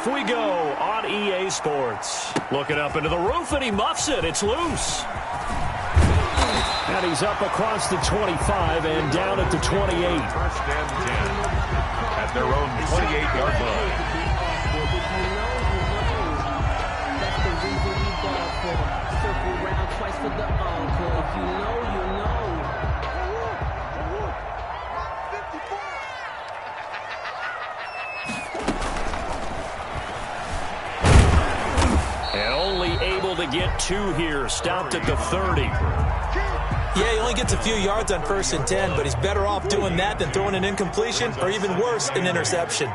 off we go on EA Sports. Looking up into the roof, and he muffs it. It's loose. And he's up across the 25 and down at the 28. First and 10 at their own 28-yard line. Circle round twice for the encore. If you know, you know. And only able to get 2 here. Stopped at the 30. Yeah, he only gets a few yards on 1st and 10, but he's better off doing that than throwing an incompletion or even worse, an interception.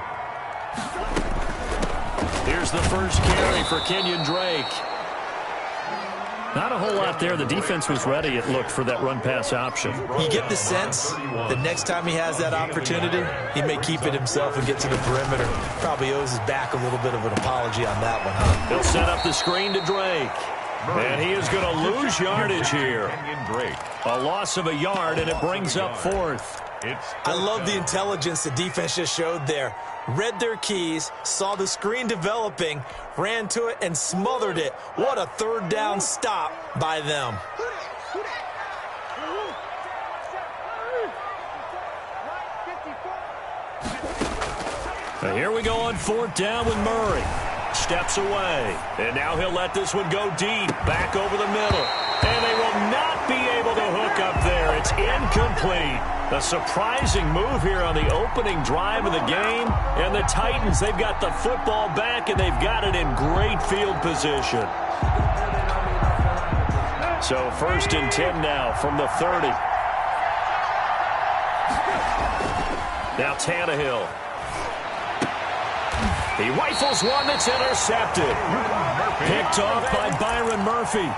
Here's the first carry for Kenyon Drake. Not a whole lot there. The defense was ready, it looked, for that run-pass option. You get the sense that next time he has that opportunity, he may keep it himself and get to the perimeter. Probably owes his back a little bit of an apology on that one, huh? He'll set up the screen to Drake. And he is going to lose yardage here. A loss of a yard, and it brings up 4th. I love the intelligence the defense just showed there. Read their keys, saw the screen developing, ran to it, and smothered it. What a third down stop by them. Here we go on 4th down with Murray. Steps away, and now he'll let this one go deep, back over the middle. And they will not be able to hook up there. It's incomplete. A surprising move here on the opening drive of the game. And the Titans, they've got the football back, and they've got it in great field position. So 1st and 10 now from the 30. Now Tannehill. He rifles one that's intercepted. Picked off by Byron Murphy.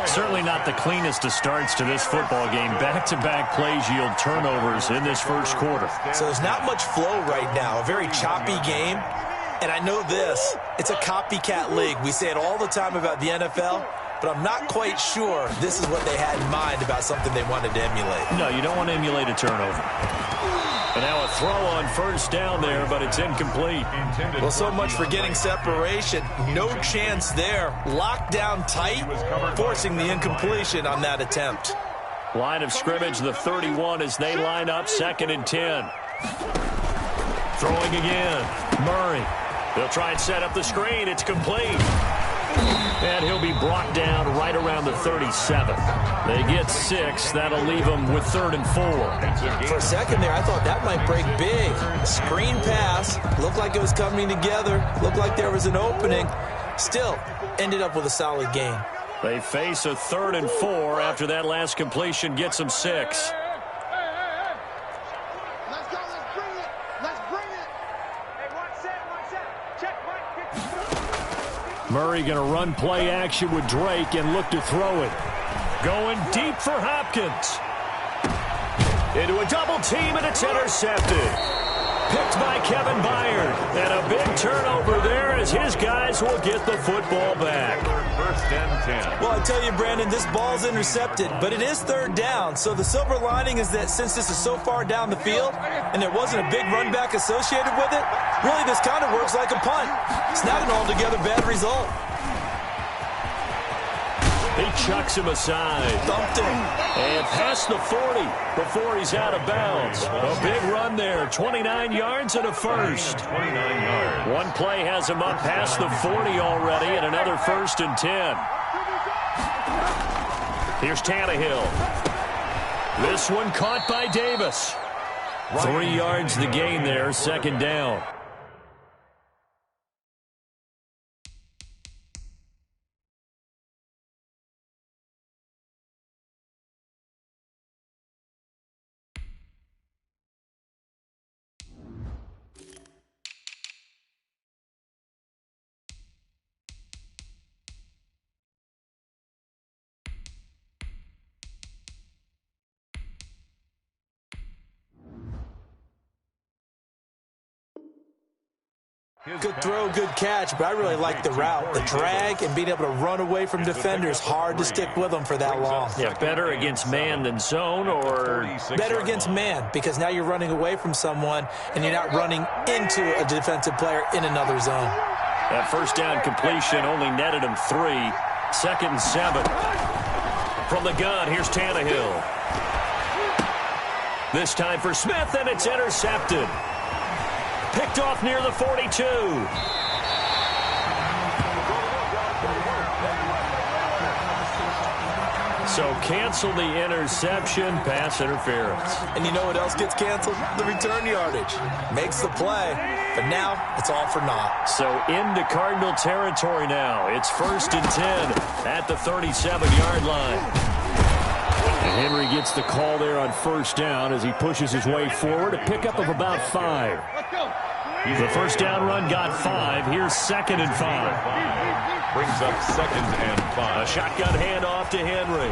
Certainly not the cleanest of starts to this football game. Back-to-back plays yield turnovers in this first quarter. So there's not much flow right now. A very choppy game. And I know this. It's a copycat league. We say it all the time about the NFL, but I'm not quite sure this is what they had in mind about something they wanted to emulate. No, you don't want to emulate a turnover. And now a throw on 1st down there, but it's incomplete. Well, so much for getting separation. No chance there. Locked down tight, forcing the incompletion on that attempt. Line of scrimmage, the 31, as they line up 2nd and 10. Throwing again. Murray. They'll try and set up the screen. It's complete. And he'll be brought down right around the 37. They get 6. That'll leave them with 3rd and 4. For a second there, I thought that might break big. Screen pass. Looked like it was coming together. Looked like there was an opening. Still, ended up with a solid gain. They face a 3rd and 4 after that last completion gets them 6. Murray going to run play action with Drake and look to throw it. Going deep for Hopkins. Into a double team, and it's intercepted. Picked by Kevin Byard. And a big turnover there as his guys will get the football back. 1st and 10. Well, I tell you, Brandon, this ball's intercepted, but it is 3rd down. So the silver lining is that since this is so far down the field and there wasn't a big run back associated with it, really this kind of works like a punt. It's not an altogether bad result. He chucks him aside. Thumped him. And past the 40 before he's out of bounds. A big run there. 29 yards and a first. 29 yards. One play has him up past the 40 already, and another 1st and 10. Here's Tannehill. This one caught by Davis. 3 yards the gain there, 2nd down. Good throw, good catch, but I really like the route. The drag and being able to run away from defenders, hard to stick with them for that long. Yeah, better against man than zone, or better against man, because now you're running away from someone and you're not running into a defensive player in another zone. That first down completion only netted him 3. 2nd and 7. From the gun, here's Tannehill. This time for Smith, and it's intercepted. Picked off near the 42. So cancel the interception, pass interference. And you know what else gets canceled? The return yardage. Makes the play, but now it's all for naught. So into Cardinal territory now. It's 1st and 10 at the 37-yard line. And Henry gets the call there on 1st down as he pushes his way forward. A pickup of about 5. The 1st down run got 5. Here's 2nd and 5. Brings up 2nd and 5. A shotgun handoff to Henry.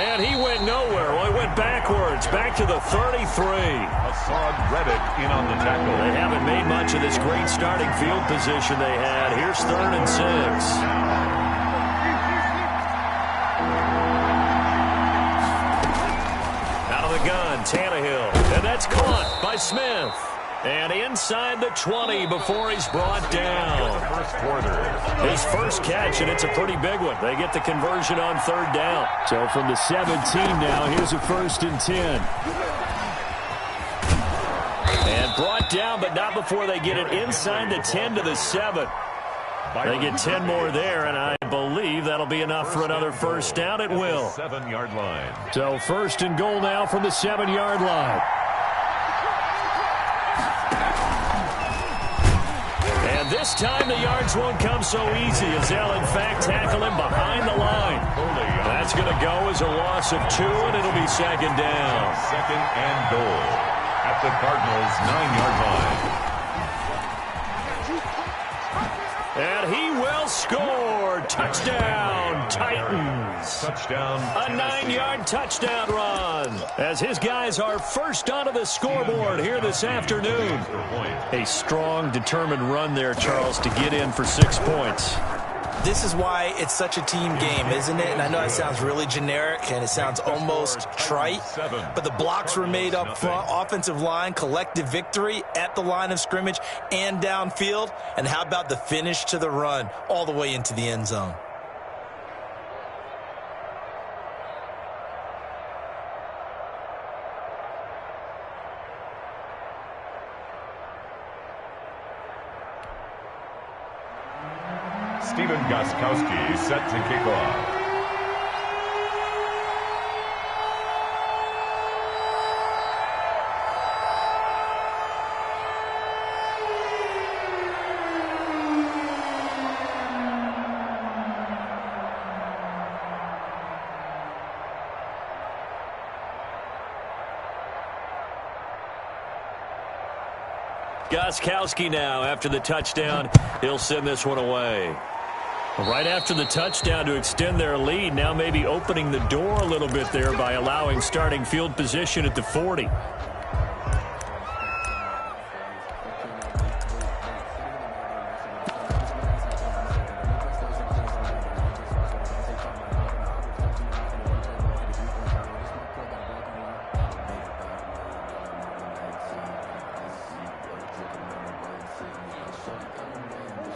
And he went nowhere. Well, he went backwards, back to the 33. Hassan Reddick in on the tackle. They haven't made much of this great starting field position they had. Here's 3rd and 6. Out of the gun, Tannehill. And that's caught by Smith. And inside the 20 before he's brought down. His first catch, and it's a pretty big one. They get the conversion on 3rd down. So from the 17 now, here's a 1st and 10. And brought down, but not before they get it inside the 10 to the 7. They get 10 more there, and I believe that'll be enough for another 1st down. It will. 7-yard line. So 1st and goal now from the 7-yard line. And this time the yards won't come so easy as they'll, in fact, tackle him behind the line. That's going to go as a loss of 2, and it'll be 2nd down. 2nd and goal at the Cardinals' 9-yard line. And he will score. Touchdown, Titans. Touchdown. A 9-yard touchdown run as his guys are first onto the scoreboard here this afternoon. A strong, determined run there, Charles, to get in for 6 points. This is why it's such a team game, isn't it? And I know it sounds really generic and it sounds almost trite, but the blocks were made up front, offensive line, collective victory at the line of scrimmage and downfield. And how about the finish to the run all the way into the end zone? Stephen Gostkowski set to kick off. Gostkowski now after the touchdown. He'll send this one away. Right after the touchdown to extend their lead, now maybe opening the door a little bit there by allowing starting field position at the 40.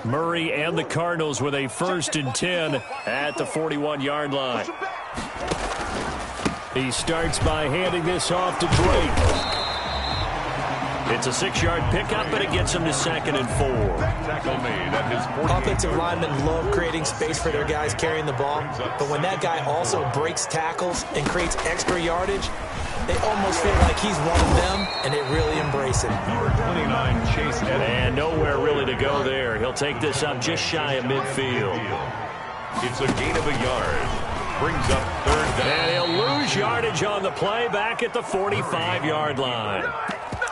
Murray and the Cardinals with a 1st and 10 at the 41-yard line. He starts by handing this off to Drake. It's a 6-yard pickup, but it gets him to 2nd and 4. Tackle made at his 40. Offensive linemen love creating space for their guys carrying the ball, but when that guy also breaks tackles and creates extra yardage, they almost feel like he's one of them, and they really embrace it. Number 29, Chase Edmonds. And nowhere really to go there. He'll take this up just shy of midfield. It's a gain of a yard. Brings up 3rd down. And he'll lose yardage on the play back at the 45-yard line.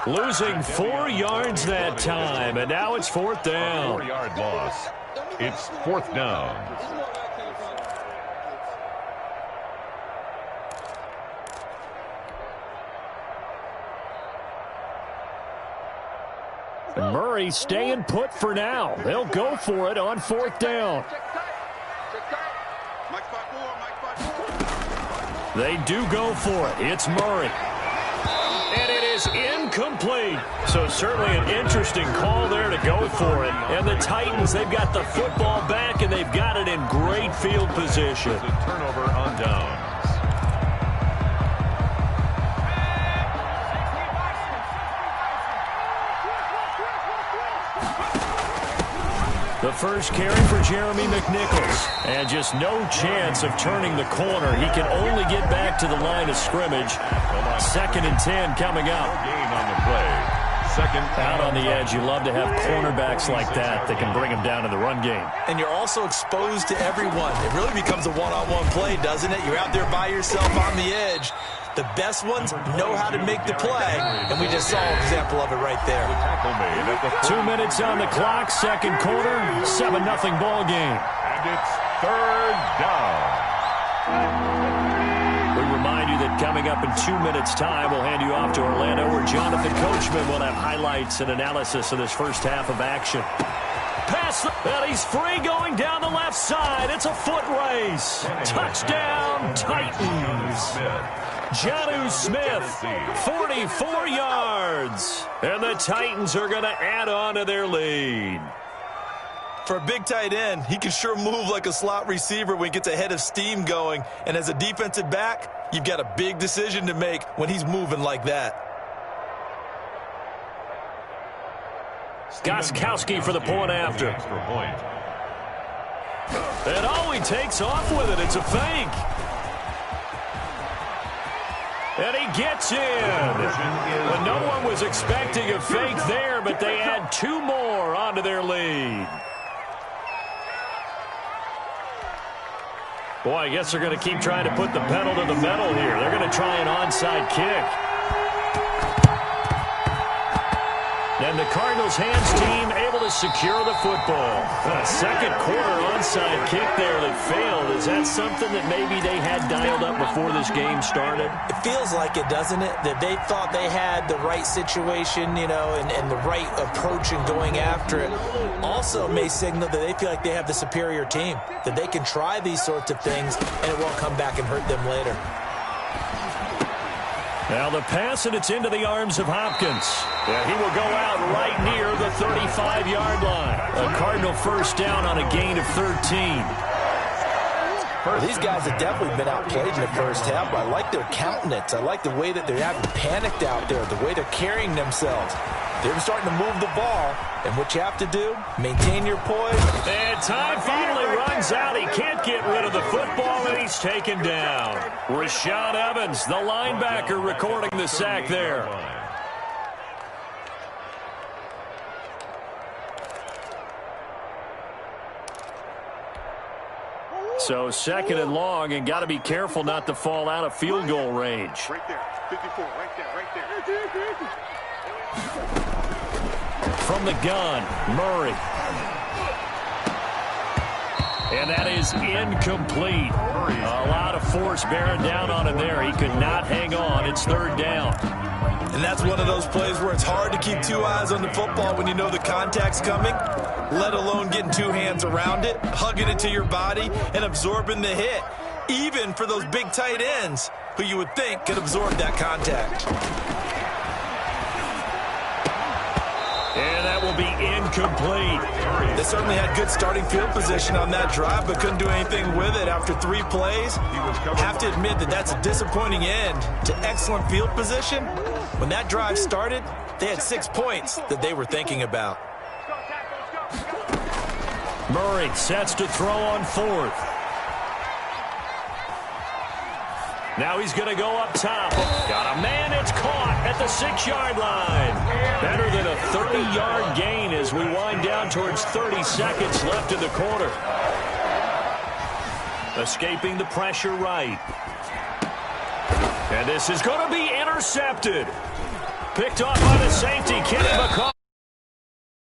Losing 4 yards that time, and now it's 4th down. 4-yard loss. It's 4th down. Murray staying put for now. They'll go for it on 4th down. They do go for it. It's Murray. And it is incomplete. So certainly an interesting call there to go for it. And the Titans, they've got the football back, and they've got it in great field position. It's a turnover on downs. The first carry for Jeremy McNichols. And just no chance of turning the corner. He can only get back to the line of scrimmage. 2nd and 10 coming up. Gain on the play. Second out on the edge. You love to have cornerbacks like that can bring them down in the run game. And you're also exposed to everyone. It really becomes a one-on-one play, doesn't it? You're out there by yourself on the edge. The best ones know how to make the play, and we just saw an example of it right there. 2 minutes on the clock, 2nd quarter, 7-0 ball game. And it's 3rd down. We remind you that coming up in 2 minutes' time, we'll hand you off to Orlando, where Jonathan Coachman will have highlights and analysis of this first half of action. Pass, and he's free going down the left side. It's a foot race. Touchdown, Titans. Jonnu Smith, 44 yards. And the Titans are going to add on to their lead. For a big tight end, he can sure move like a slot receiver when he gets a head of steam going. And as a defensive back, you've got a big decision to make when he's moving like that. Gostkowski for the point after. And oh, he takes off with it. It's a fake. And he gets in. Well, no one was expecting a fake there, but they add 2 more onto their lead. Boy, I guess they're going to keep trying to put the pedal to the metal here. They're going to try an onside kick. And the Cardinals' hands team able to secure the football. A 2nd quarter onside kick there that failed. Is that something that maybe they had dialed up before this game started? It feels like it, doesn't it? That they thought they had the right situation, you know, and the right approach in going after it. Also may signal that they feel like they have the superior team, that they can try these sorts of things and it won't come back and hurt them later. Now the pass, and it's into the arms of Hopkins. Yeah, he will go out right near the 35-yard line. A Cardinal first down on a gain of 13. Well, these guys have definitely been outplayed in the first half, but I like their countenance. I like the way that they're having panicked out there, the way they're carrying themselves. They're starting to move the ball, and what you have to do, maintain your poise. And time finally runs out. He can't get rid of the football, and he's taken down. Rashaan Evans, the linebacker, recording the sack there. So 2nd and long, and got to be careful not to fall out of field goal range. Right there, 54, right there. From the gun, Murray. And that is incomplete. A lot of force bearing down on him there. He could not hang on. It's 3rd down. And that's one of those plays where it's hard to keep 2 eyes on the football when you know the contact's coming, let alone getting 2 hands around it, hugging it to your body, and absorbing the hit, even for those big tight ends who you would think could absorb that contact. And that will be incomplete. They certainly had good starting field position on that drive, but couldn't do anything with it after 3 plays. Have to admit that that's a disappointing end to excellent field position. When that drive started, they had 6 points that they were thinking about. Murray sets to throw on 4th. Now he's going to go up top. Got a man. It's caught at the 6-yard line. Better than a 30-yard gain as we wind down towards 30 seconds left in the quarter. Escaping the pressure right. And this is going to be intercepted. Picked off by the safety, Kenny McCall.